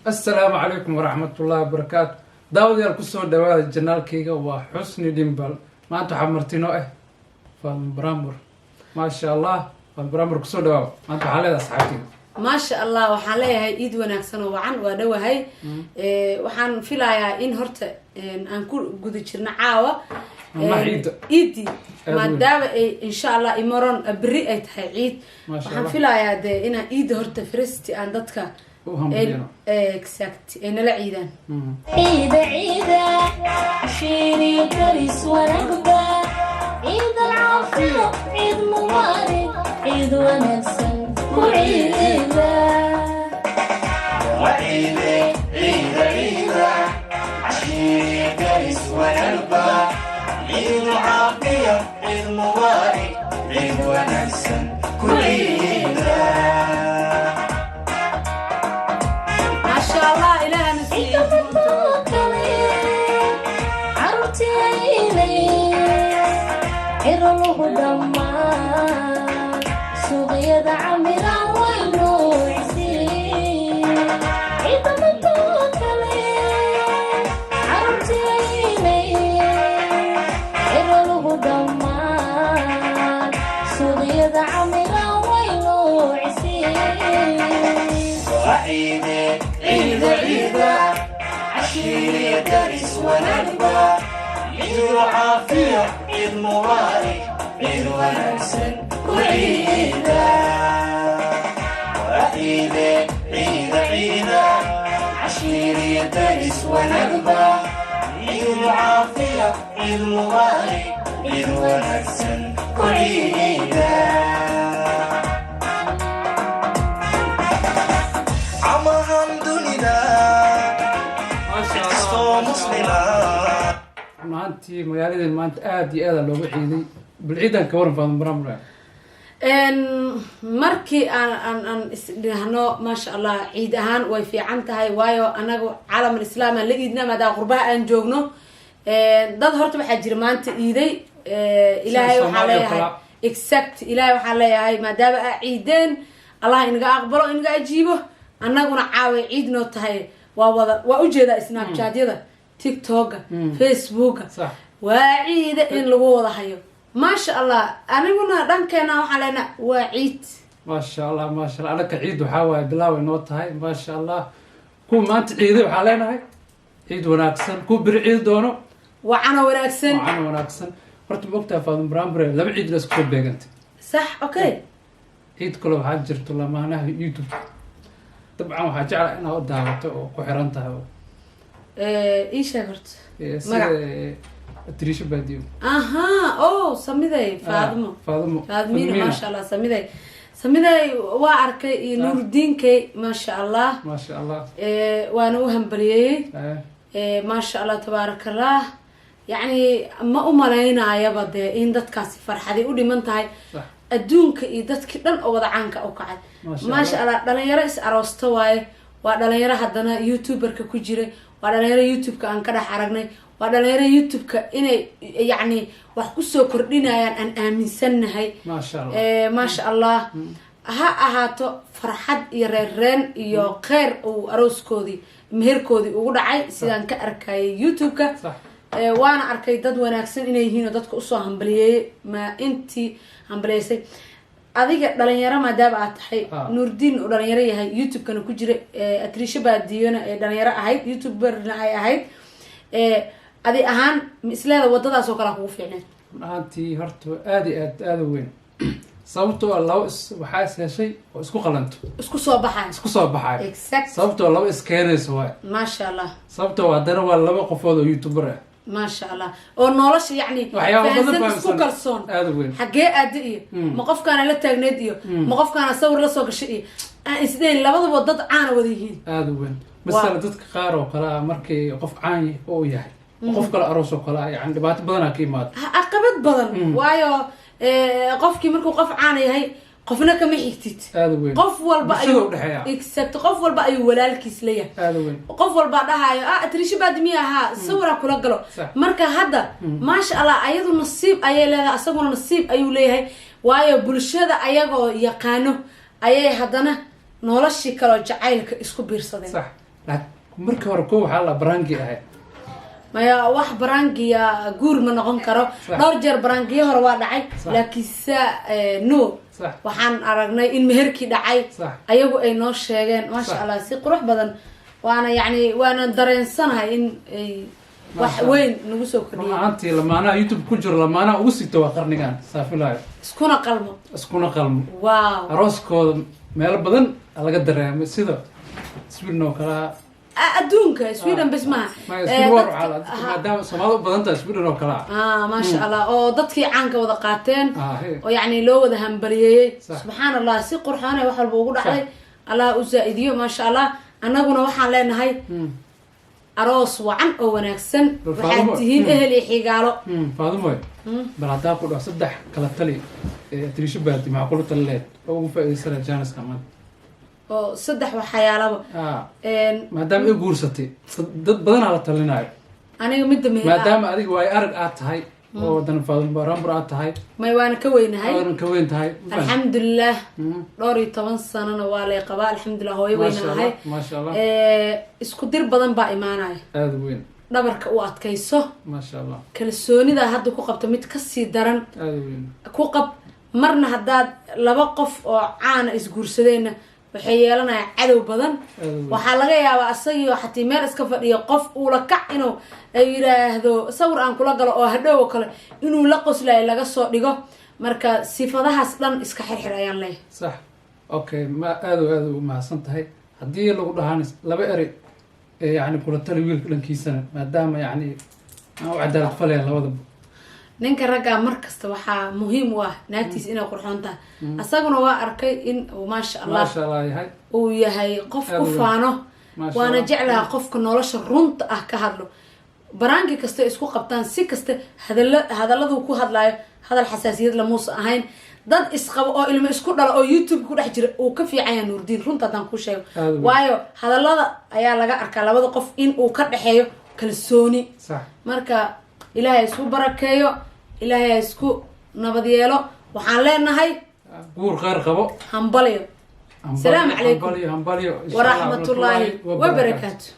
السلام عليكم ورحمة الله وبركاته. داود يالكو سو دواada janaalkayga waa xusni dhimbal maanta waxaa martino fan brambur ما شاء الله fan brambur kusoo dhawaada maanta waxaa leedahay asxaabtayda ما شاء الله waxaan leeyahay iid wanaagsan oo wacan waa dhawahay waxaan filayaa in horta aan ku guda jirno caawa iidi maadaama ay insha Allah imaron abri ay tahay ciid waxaan filayaa de inaan iid horta firsti aan dadka exact انا لا عيدان عيد عيد عشيري كريس ونقبة عيد العافية عيد مبارك عيد ونسل وعيد وعيد عيد عيد عشيري كريس ونقبة عيد العافية عيد مبارك عيد ونسل وعيد دمان سوقيا عمرا ونوعسي إذا ما توكلي عرفتي عيني إرلو دمان سوقيا عمرا ونوعسي وعيد عيد عيد عشيري درس ونقبة عيد العافية عيد مبارك عيد ونسل وعيدا وعيد عيد عيد عشيري درس ونقبة عيد العافية عيد مبارك عيد ونسل وعيدا عم الحمد لله ما شاء الله مسلمة maantii magaalada maanta aad iyo aad loogu ciiday bilciidan ka waran fan brambur markii aan isdhahno ma sha Allah ciid ahaan way fiican tahay waayo anagu caalamul islaam la iidna maada qurbaha aan joogno dad horta waxa jira maanta iiday ilaahay waxa leeyahay exact ilaahay waxa leeyahay maadaama ciideen Allah inaga aqbalo inaga ajiibo anaguna caawi ciid noo tahay waa u jeeda snapchat-yada TikTok Facebook وعيد إن لجوه هيو ما شاء الله أنا قلنا دنكنا وحلنا وعيد ما شاء الله ما شاء الله أنا كعيد وحاول بلاوي نوت هاي ما شاء الله كون ما أنت عيد وحلنا هاي عيد وناكسن كون برعيد دونه وعنا وناكسن فرت وقتها فاضل برامبر لا بعيد لسه كل بيجنت صح أوكي عيد كله حاجر طلع ما هنا يوتيوب طبعا حاجة على أنا ودعوته وحرنتها إيش هرت تريش باديو أوه سميداي فاطمة ما شاء الله سميداي وعركي نور الدين كي ما شاء الله وأنا وهم بريه ما شاء الله تبارك الله يعني ما أمرينا يا بدي إن دت كاسي فرحة دي ودي من تاي الدونك إيدت كدن أو عنك أو قعد ما شاء الله دلنا يرأس أرستواي ودلنا يرى حدنا يوتيوبر كوجري ودلنا يرى يوتيوب كأن كده حرقنا ودلنا يرى يوتيوب كإنه يعني وحكسو كردينا يعني أن آمن سنة هاي ما شاء الله ما شاء الله هاتو فرحة يررن يو خير وأروس كودي مهر كودي وقدعي سيدان كأركاي يوتيوب كا وانا أركاي داد وناكسن إنه يهينو دادك أصوى همبليه ما انتي همبليسي adiga dhalinyaro maadaaba aad tahay Nuurdin oo dhalinyaro yahay YouTube kana ku jira Atrisha Baadiyona ee dhalinyaro ahayd YouTuberna ay ahayd adi ahaan isleeda wadadaas oo kala kugu fiicnay maantii horto aad weyn sababtoo law waxa heshay oo isku qalanto isku soo baxay exact sababtoo law iskeenayso waay ma sha Allah sababtoo wadana waa laba qofood oo YouTuber ah ما شاء الله ونولش يعني فهمت كلسون حقي أدي مقف كان لا تجنديه مقف كان أصور لصوق شيء إنسدين لبض وضد عانى وذيهين هذا وين مثلا ضد قارو قلا مركي قف عاني أو يحي قف كلا أروس وقلا يعني دبات بدنا كيمات عقبت بدن وايو قف كي مركو قف عاني هاي قفنا كم حكتيت قف والبا أيو إكسبت قف والبا أيو ولا الكسلية قف والبا ده هاي تريش بعد ميها صورة كلها قلو مركا هذا ما شاء الله أيضا نصيب أيه لا أسمع نصيب أيو ليه هاي وايو بلشة أيه يقانو أيه هذانا نولش كلو جعيل إسكو بيرصدين صح markii hore ko waxaa la baraangi ahay maya wax baraangiya guur ma noqon karo dhowr jeer baraangiyo hore waa dhacay laakiin no waxaan aragnay in meherkii dhacay ayagu ay noo sheegeen maasha Allah si qurux badan waana yani waana dareensanahay in ay wax weyn nagu soo kordhiyay maantii lamaana YouTube ku jiro lamaana ugu sito waa qarnigan saafilayo iskuna qalmo wow arooskooda meel badan laga dareemay sida Sweden oo kala adduunka Sweden bas ma maadaama Soomaalidu badan tahay Sweden oo kala maasha Allah oo dadkii caanka wada qaateen oo yani loo wada hambaliyay subhanallah si qurxoon wax walba ugu dhacay Allah u zaaidiyo maasha Allah anaguna waxaan leenahay aroos wacan oo wanaagsan waxaad tihiin ehel iyo xigaalo faadumo bal hadaa ku dhaw saddex kala tali tirisho baati macquul taleed oo ugu faa'iideysan Janice kaman oo saddex waxyaalaba maadaama ay guursatay dad badan la talinayo aniga midda meher maadaama adiga way arag aad tahay oo dan faadumo barambar aad tahay may waana ka weynahay alxamdulillah 12 sanana waa lay qabaa alxamdulillah hooyo weynahay maasha Allah isku dir badan baa imaanay aad weyn dhabarka u adkayso maasha Allah kalsoonida hadda ku qabto mid ka sii daran aad weyn ku qab marna hadaad laba qof oo caan isguursadeen waxay yeelanayaan cadow badan waxa laga yaabaa asagii xatii meel iska fadhiyo qof uu la kac inuu ay yiraahdo sawir aan kula galo oo hadhow kale inuu la qoslay laga soo dhigo marka sifadahaas dhan iska xirxir ayaan leeyahay صح okay ma aad u mahadsan tahay hadii lagu dhahaan laba eri yani kula tali wiilka dhankiisana maadaama yani aan u cadaalad falay labada ninka ragga markasta waxa muhiim u ah naagtiis inay qurxoon tahay asaguna waa arkay in maasha Allah yahay uu yahay qof ku faano waana jeclaha qofka nolosha runta ah ka hadlo baraangi kasta isku qabtaan si kasta hadaladu ku hadlayo hadal xasaasiyad la muus ahayn dad isqabo oo ilmo isku dhalo oo YouTube ku dhex jira uu ka fiican yahay Nuurdiin runta hadaan ku sheego waayo hadalada ayaa laga arkaa labada qof in uu ka dhaxeeyo kalsooni marka ilaahay isku barakeeyo ilaahay isku nabad yeelo waxaan leenahay guur khayr qabo hambaliyo salaam alaykum hambaliyo wa rahmatullahi wa barakatuh